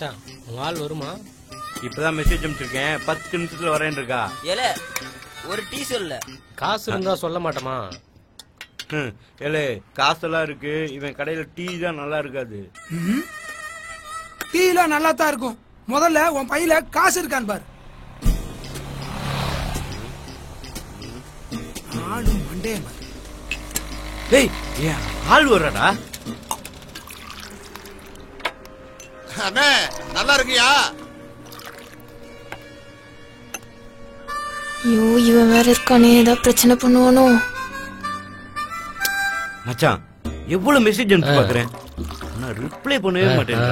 மச்சான் உங்க ஆள் வருமா? இப்பதான் மெசேஜ் அனுப்பிச்சிருக்கேன், 10 நிமிஷத்துல வரேன் இருக்கா. ஏல ஒரு டீ சொல்ல. காசு இருந்தா சொல்ல மாட்டோமா? ஏலே காசெல்லாம் இருக்கு, இவன் கடையில டீ தான் நல்லா இருக்காது. டீலாம் நல்லா தான் இருக்கும். முதல்ல உன் பையில காசு இருக்கான்னு பாரு. ஆளு மண்டே பாரு. டேய் ஏன் ஆள் வர்றடா? அண்ணே நல்லா இருக்கியா? ஐயோ இவன் வேற இருக்கானே, ஏதாவது பிரச்சனை பண்ணுவானோ? மச்சான் எவ்வளவு மெசேஜ் அனுப்பி பாக்குறேன், ஆனா ரிப்ளை பண்ணவே மாட்டேன்.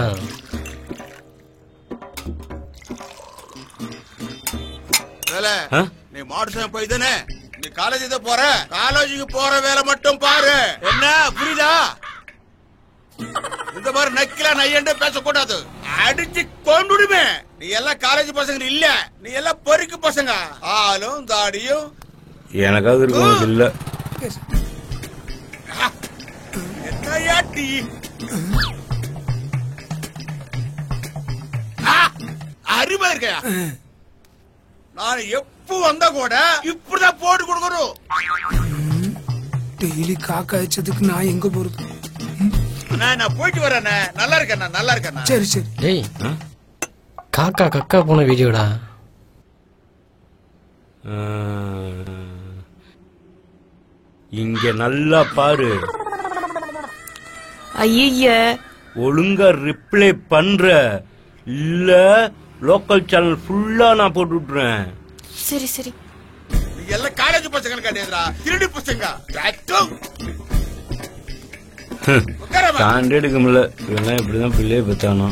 நீ மாடு போய் தானே நீ காலேஜ் போற, காலேஜுக்கு போற வேலை மட்டும் பாரு. என்ன புரியுதா? இந்த மாதிரி நக்கிலா நையண்டே பேசக்கூடாது, அடிச்சு கொண்டுடுமே. நீ எல்லாம் காலேஜ் பசங்க இல்ல, நீ எல்லாம் பொறுக்கு பசங்க. ஆளும் தாடியும் எனக்காவது இருக்கும் இல்ல. என்னையா டீ அறிவா இருக்கையா? நான் எப்ப வந்தா கூட இப்படிதான் போட்டு கொடுக்கணும். டெய்லி காக்கா அடிச்சதுக்கு நான் எங்க போறது? நான் போயிட்டு வரேன். நல்லா இருக்கேன், நல்லா இருக்கேன். சரி சரி. டேய் காக்கா கக்கா போன வீடியோடா. இங்க நல்லா பாரு. ஐய ஒழுங்கா ரிப்ளை பண்ற, இல்ல லோக்கல் சேனல் ஃபுல்லா நான் போட்டு விட்டுறேன். சரி சரி. நீ எல்லாம் காலேஜ் பசங்க கிடையாதுடா, திருடி பசங்க. தாண்டி எடுக்க முடியல, இவெல்லாம் இப்படிதான் பிள்ளைய பெத்தானோ.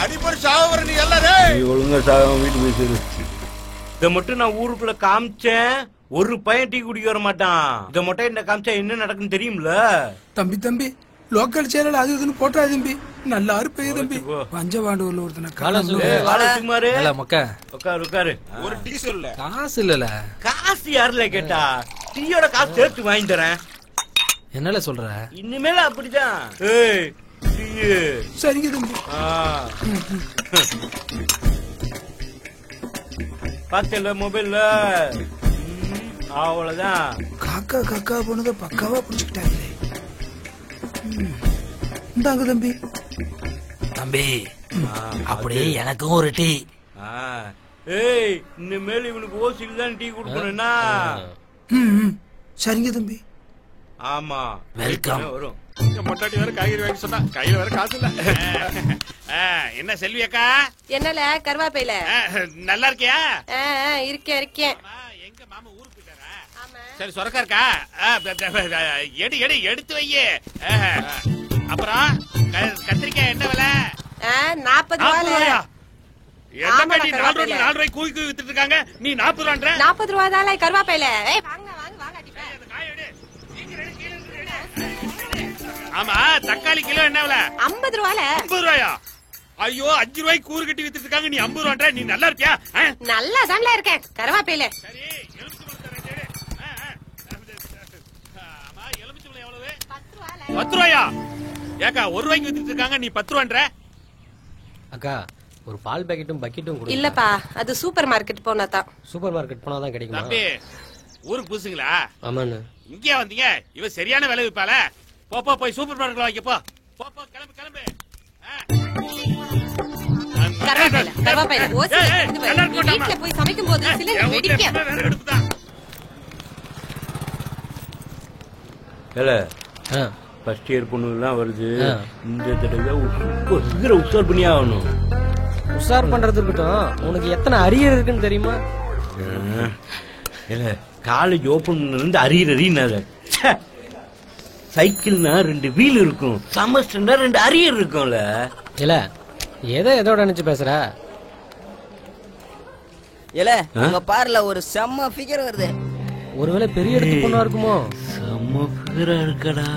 அடிப்படை சாவர நீ எல்லாரும் ஒழுங்கா சாக வீட்டு போய் சேரு. இத மட்டும் நான் ஊருக்குள்ள காமிச்சேன், ஒரு பையன் டீ குடிக்க வர மாட்டான். இத மட்டும் என்ன காமிச்சா என்ன நடக்குன்னு தெரியும்ல. தம்பி தம்பி லோக்கல் சேனல் அது இதுன்னு போட்டா தம்பி, நல்லா இருப்பே தம்பி. பஞ்சபாண்டூர்ல ஒருத்தன சுமாரு மக்கா உட்காரு உட்காரு. ஒரு டீ சொல்ல. காசு இல்லல. காசு யாருல கேட்டா? டீயோட காசு சேர்த்து வாங்கி தரேன். என்னல சொல்ற? இனிமேல அப்படிதான். ஏய் சரிங்க தம்பி. பாத்தல மொபைல்ல அவ்வளவுதான். காக்கா காக்கா போனதை பக்காவா புடிச்சுக்கிட்டாங்களே. இந்தாங்க தம்பி. தம்பி அப்படியே எனக்கும் ஒரு டீ. ஏய் இனிமேல் இவனுக்கு ஓசியில் தான் டீ கொடுக்கணும்னா. சரிங்க தம்பி. ஆமா வெல்கம். வரும். மொட்டாட்டி வேற காய்கறி வாங்கி சொன்னா கையில வேற காசு இல்ல. என்ன செல்வி அக்கா? என்னல கருவாப்பையில நல்லா இருக்கியா? இருக்கேன் இருக்கேன். எங்க மாமா ஊருக்கு போயிட்டாரா? சரி சொரக்கா இருக்கா? எடு எடு எடுத்து வையே. அப்புறம் கத்திரிக்காய் என்ன விலை? 40 ரூபாய். என்ன நீ 4 ரூபாய் கூவி வித்துட்டு இருக்காங்க, நீ 40 ரூபான்ற? 40 ரூபாய் தான் கருவாப்பையில. வாங்க வாங்க வாங்க. ஆமா தக்காளி கிலோ என்ன விலை? 50 ரூபாய். 50 ரூபாயா? ஐயோ 5 ரூபாய் கூறு கட்டி வித்துட்டு இருக்காங்க, நீ 50 ரூபான்ற? நீ நல்லா இருக்கியா? நல்லா தான்ல இருக்கேன் கருவாப்பையில. சரி எலுமிச்சம்பழம் எவ்வளவு? 10 ரூபாயா? ஏக்கா 1 ரூபாய்க்கு வித்துட்டு இருக்காங்க, நீ 10 ரூபான்ற? அக்கா ஒரு பால் பாக்கெட்டும் பக்கெட்டும் கொடு. இல்லப்பா அது சூப்பர் மார்க்கெட் போனா தான். சூப்பர் மார்க்கெட் போனா தான் கிடைக்குமா? தம்பி ஊருக்கு புதுசுங்களா? ஆமாண்ணே. இங்கே வந்தீங்க, இவ சரியான விலை விப்பால. போ போய் சூப்பர் மார்க்கெட்ல வாங்கி போ. போ கிளம்பு கிளம்பு. கருவாப்பையில கருவாப்பையில ஓசி வீட்ல போய் சமைக்கும் போது சிலிண்டர் வெடிக்கும். ஏல ஃபர்ஸ்ட் இயர் பொண்ணுலாம் வருது, இந்த தடவை உஷார் பண்ணி ஆகணும். உஷார் பண்றது இருக்கட்டும், உனக்கு எத்தனை அரியர் இருக்குன்னு தெரியுமா? இல்ல காலேஜ் ஓபன் இருந்து அரியர் சைக்கிள்னா 2 வீல் இருக்கும், செமஸ்டர்னா 2 அரியர் இருக்கும்ல. இல்ல எதோட நினைச்சு பேசுற? இல்ல உங்க பார்ல ஒரு செம்ம ஃபிகர் வருது. ஒருவேளை பெரிய இடத்து பொண்ணா இருக்குமோ? செம்ம ஃபிகரா இருக்கடா.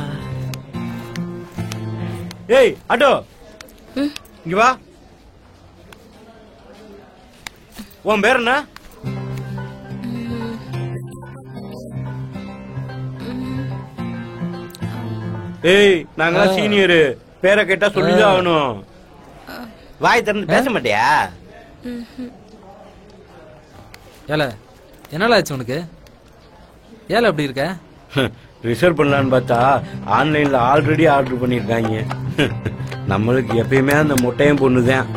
ஏய் ஆட்டோ இங்க வா. உன் பேர் என்ன? ஏய் நாங்க சீனியரு, பேரை கேட்டா சொல்லிதான் ஆகணும். வாய் திறந்து பேச மாட்டியா? ஏல என்னடா ஆச்சு உனக்கு? ஏல அப்படி இருக்க? ரிசர்வ் பண்ணலான்னு பார்த்தா ஆன்லைன்ல ஆல்ரெடி ஆர்டர் பண்ணிருக்காங்க. நம்மளுக்கு எப்பயுமே அந்த முட்டையும் பொண்ணுதான்.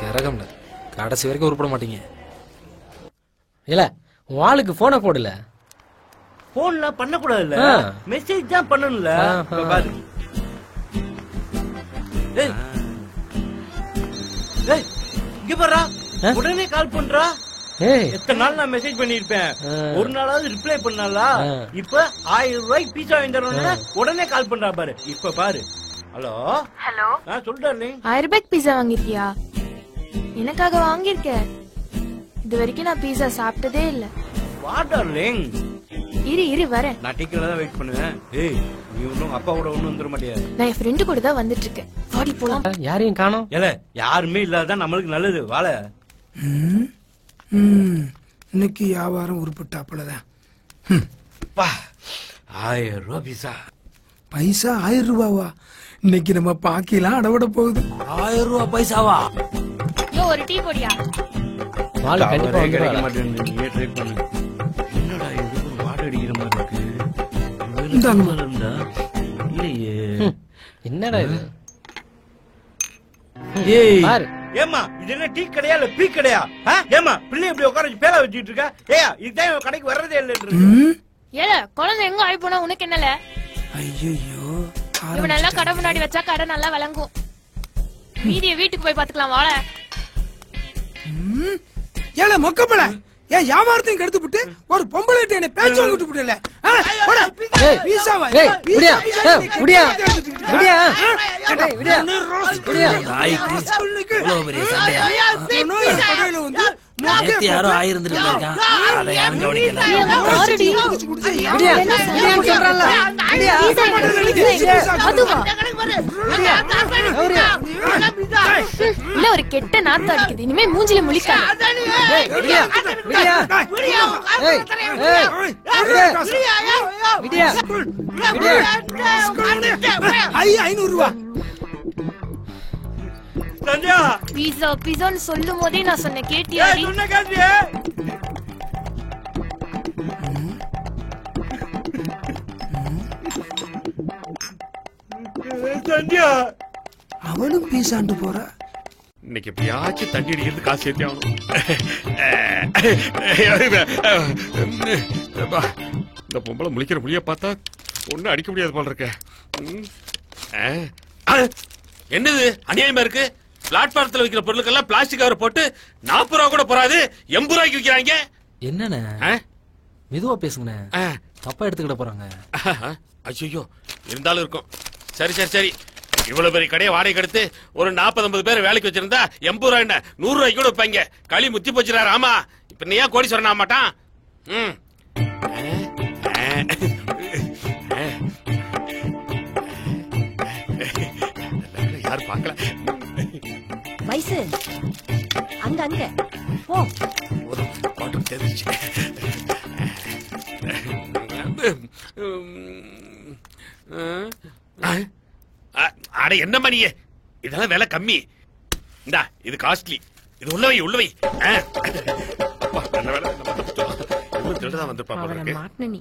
கரகம்ல கடைசி வரைக்கும் உருப்பட மாட்டீங்க. இல்ல உன் ஆளுக்கு போனை போடல. போன்ல பண்ண கூடாதுல்ல, மெசேஜ் தான் பண்ணணும்ல. பாரு இங்க பாரா, உடனே கால் பண்றா. எத்தனை நாள் நான் மெசேஜ் பண்ணிருப்பேன், ஒரு நாளாவது ரிப்ளை பண்ணாலா? இப்ப 1000 ரூபாய்க்கு பீஸா வாங்கி தரணும், உடனே கால் பண்றா பாரு. இப்ப பாரு. ஹலோ ஹலோ சொல்றேன். 1000 ரூபாய்க்கு பீஸா வாங்கிருக்கியா? எனக்காக வாங்கிருக்க? இது வரைக்கும் நான் பீஸா சாப்பிட்டதே இல்ல. வா டார்லிங். இரு வரேன். நான் டிக்கெட்ல தான் வெயிட் பண்ணுவேன். ஏய் நீ ஒன்னும் அப்பா கூட ஒண்ணும் வந்துட மாட்டியா? நான் என் ஃப்ரெண்டு கூட தான் வந்துட்டு இருக்கேன். வாடி போலாம். யாரையும் காணோம். ஏல யாருமே இல்லாதான் நம்மளுக்கு நல்லது. வாழ இன்னைக்கு வியாபாரம் உருப்பட்டாப்புலதான். 1000 ரூபாய் பீஸா. பைசா 1000 ரூபாவா? இன்னைக்கு நம்ம பாக்கிலாம் அடவிட போகுது. 1000 ரூபாய் பைசாவா? ஒரு டீ போடியா? வாள் கண்டிப்பா கிடைக்க வந்துடுவாங்க. மாட்டேங்குது. நீயே ட்ரை பண்ணு. என்னடா இது ஒரு வாடை அடிக்கிற மாதிரி இருக்கு. இருந்தா இல்லையே. என்னடா இது? ஏய் பாரு. ஏமா இது என்ன டீ கடையா இல்ல பீ கடையா? ஏமா பிள்ளை இப்படி உட்கார வச்சு பேலா வச்சுட்டு இருக்க? ஏயா இதுதான் கடைக்கு வர்றதே இல்ல. ஏல குழந்தை எங்க ஆயி போனா உனக்கு என்னல? ஐயோ இவன் நல்லா கடை முன்னாடி வச்சா கடை நல்லா விளங்கும். மீதிய வீட்டுக்கு போய் பாத்துக்கலாம். வாழ ஏல மொக்கப்பல ஏன் வியாபாரத்தையும் கெடுத்து விட்டு ஒரு பொம்பளை என்ன பேச்சு வாங்கிட்டு விட்டுல? பீஸாவா? விடியா விடியா விடியா விடியா விடியா. பெரிய சண்டையா? நேத்து யாரோ ஆயிருந்துருக்காங்க, அதை யாரும் கவனிக்கல. இல்ல ஒரு கெட்ட நாத்து அடிக்குது. இனிமே மூஞ்சில முழிக்காத. 500 ரூபா. சந்தியா பீஸா பீஸான்னு சொல்லும் போதே நான் சொன்னேன், கேட்டியா? சொன்ன கேட்டியே? சந்தியா அவளும் பீஸாண்டு போறா. இன்னைக்கு எப்படியாச்சும் தண்ணி அடிக்கிறது காசு சேர்த்தி ஆகணும். இந்த பொம்பளை முழிக்கிற முடிய பார்த்தா ஒன்னும் அடிக்க முடியாது போல இருக்க. என்னது அநியாயமா இருக்கு? பிளாட்பாரத்தில் விற்கிற பொருளுக்கெல்லாம் பிளாஸ்டிக் கவர் போட்டு 40 ரூபா கூட போறாது, 80 ரூபாய்க்கு விற்கிறாங்க. என்னண்ணே மெதுவா பேசுங்கண்ணே, தப்பா எடுத்துக்கிட போறாங்க. ஐயோ இருந்தாலும் இருக்கும். சரி சரி சரி, இவ்வளவு பெரிய கடையை வாடகை எடுத்து ஒரு 40-50 பேர் வேலைக்கு வச்சிருந்தா 80 ரூபாய் என்ன 100 ரூபாய்க்கு கூட வைப்பாங்க. களி முத்தி போச்சுறாரு. ஆமா இப்ப நீ ஏன் கோடீஸ்வரன் ஆக மாட்டான்? யாரு பாக்கல. வயசு அங்க அங்க போ. தெரிஞ்சு அட என்ன மணியே, இதெல்லாம் விலை கம்மி. இந்தா இது காஸ்ட்லி, இது உள்ளவை உள்ளவை. நல்ல வேலை திருடதான் வந்து மாட்டின நீ.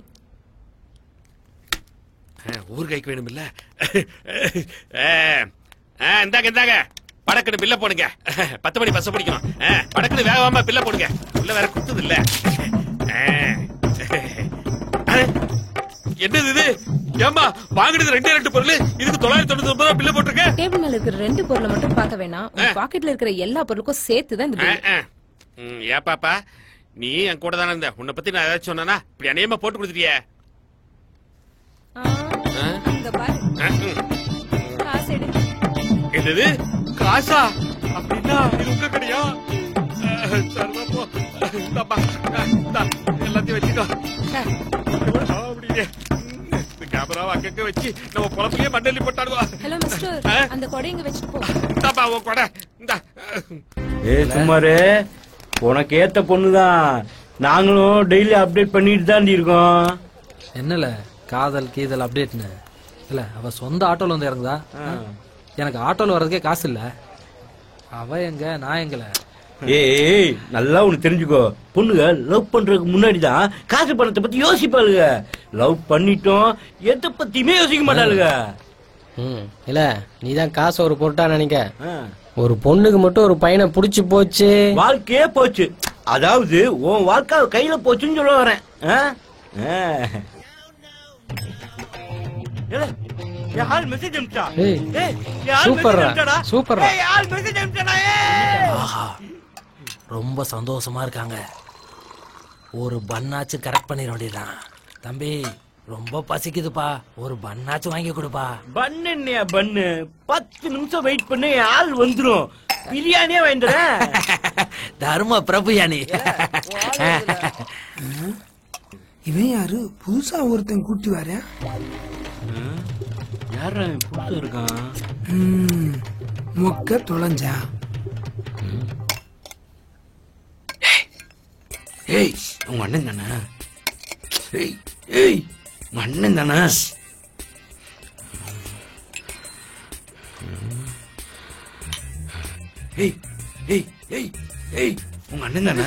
ஊர்காய்க்கு வேணும் இல்ல? இந்தாங்க இந்தாங்க, படக்குன்னு பில்ல போடுங்க. 10 மணி பஸ் பிடிக்கணும். படக்குன்னு வேகமா பில்ல போடுங்க. உள்ள வேற குத்துது இல்ல. என்னது இது? ஏமா வாங்கினது 2 பொருள், இதுக்கு 999 ரூபாய் பில்ல போட்டுருக்க. டேபிள் மேல இருக்கிற 2 பொருளை மட்டும் பார்க்க வேணாம், பாக்கெட்ல இருக்கிற எல்லா பொருளுக்கும் சேர்த்து தான் இந்த பில். ஏன் பாப்பா நீ என் கூட தானே இருந்த, உன்னை பத்தி நான் ஏதாச்சும் சொன்னா இப்படி அநியமா போட்டு கொடுத்துட்டியே. அங்க பாரு, காசு எடு. என்னது காசா? அப்படின்னா இது உங்க கடையா? எல்லாத்தையும் வச்சுக்கோ. கேமராவை அங்கங்க வச்சு நம்ம குழப்பையே மண்ணெல்லி போட்டாடுவா. ஹலோ மிஸ்டர், அந்த கொடை இங்க வச்சுட்டு போ. இந்தாப்பா உன் கொடை. இந்தா. சுமாரு உனக்கு ஏத்த பொண்ணுதான். நாங்களும் டெய்லி அப்டேட் பண்ணிட்டு தான் இருக்கோம். என்னல காதல் கீதல் அப்டேட்னு இல்ல, அவ சொந்த ஆட்டோல வந்து இறங்குதா. எனக்கு ஆட்டோல வர்றதுக்கே காசு இல்ல. அவ எங்க நான் எங்கல? ஏய் நல்லா ஒண்ணு தெரிஞ்சுக்கோ, பொண்ணுங்க லவ் பண்றதுக்கு முன்னாடிதான் காசு பணத்தை பத்தி யோசிப்பாளுங்க. லவ் பண்ணிட்டோம் எதை பத்தியுமே யோசிக்க மாட்டாளுங்க. இல்ல நீதான் காசு ஒரு பொருட்டா நினைக்க. ஒரு பொண்ணுக்கு மட்டும் ஒரு பையனை புடிச்சு போச்சு, வாழ்க்கையே போச்சு. அதாவது உன் வாழ்க்கை கையில போச்சுன்னு சொல்ல வரேன். மெசேஜ் அனுப்பிச்சா? சூப்பர்ரா சூப்பர்ரா. மெசேஜ் அனுப்பிச்சா? ஆஹா ரொம்ப சந்தோஷமா இருக்காங்க. ஒரு பண்ணாச்சு கரெக்ட் பண்ணிட வேண்டியதுதான். தம்பி ரொம்ப பசிக்குதுப்பா, ஒரு பண்ணாச்சும் வாங்கி கொடுப்பா. பண்ணு என்னையா பண்ணு, 10 நிமிஷம் வெயிட் பண்ணு, ஆள் வந்துரும். பிரியாணியே வாங்கிடுறேன். தர்ம பிரபுயானி. இவன் யாரு புதுசா ஒருத்தன் கூட்டி வர? யாரா புதுசா இருக்கான்? மொக்க தொலைஞ்சா. ஏய் உங்க அண்ணன் தானே? ஏய் ஏய் உங்க அண்ணன் தானே? ஏய் ஏய் ஏய் ஏய் உங்க அண்ணன் தானே?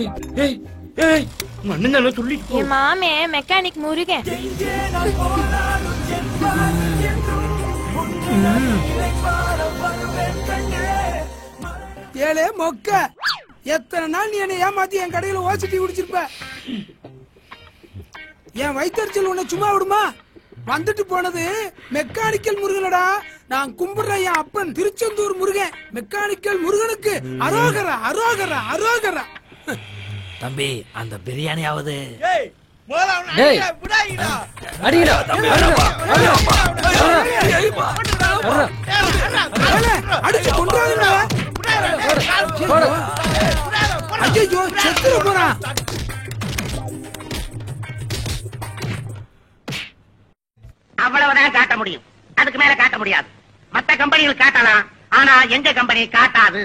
ஏய் ஏய் ஏய் உங்க அண்ணன் தானே சொல்லி. என் மாமே மெக்கானிக் முருகன். ஏலே மொக்க, எத்தனை நாள் நீ என்னை ஏமாத்தி என் கடையில ஓசிட்டி குடிச்சிருப்ப. என் வயிற்றுச்சல் உன்னை சும்மா விடுமா? வந்துட்டு போனது மெக்கானிக்கல் முருகனடா. நான் கும்பிடுற என் அப்பன் திருச்செந்தூர் முருகன். மெக்கானிக்கல் முருகனுக்கு அரோகரா அரோகரா அரோகரா. தம்பி அந்த பிரியாணியாவது அடிச்சு கொண்டாடுங்க. ஐயோ செத்துற போறான். அவ்வளவுதான் காட்ட முடியும், அதுக்கு மேல காட்ட முடியாது. மத்த கம்பெனிகள் காட்டலாம், ஆனா எங்க கம்பெனி காட்டாது.